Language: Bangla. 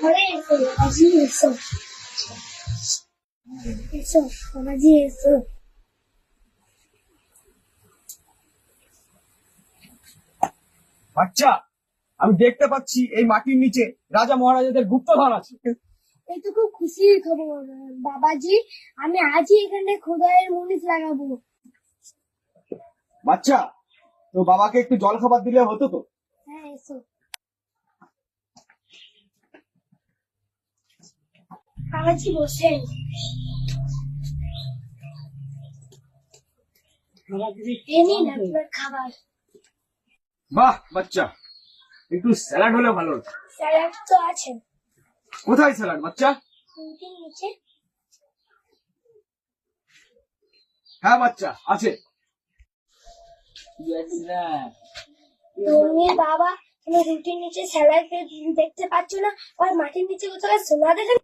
ঘরে এসো বাবাজি এসো এসো বাবাজি এসো। বাচ্চা, আমি দেখতে পাচ্ছি এই মাটির নিচে রাজা মহারাজাদের গুপ্তধন আছে। এই তো খুব খুশির খবর বাবাজি, আমি আজই এখানে খোদাইয়ের মুনিশ লাগাবো। বাচ্চা, তো বাবাকে একটু জল খাবার দিলে হতো তো। হ্যাঁ এসো বাবাজি বসেন। এই নিন আপনার খাবার। বাহ বাচ্চা, একটু স্যালাড হলে ভালো হতো। স্যালাড তো আছে কোথায় স্যালাড বাচ্চা? রুটির নিচে। হ্যাঁ বাচ্চা, আছে। তুমি বাবা, তুমি রুটির নিচে স্যালাড দেখতে পাচ্ছ না, আর মাটির নিচে কোথাও সোনা দেখে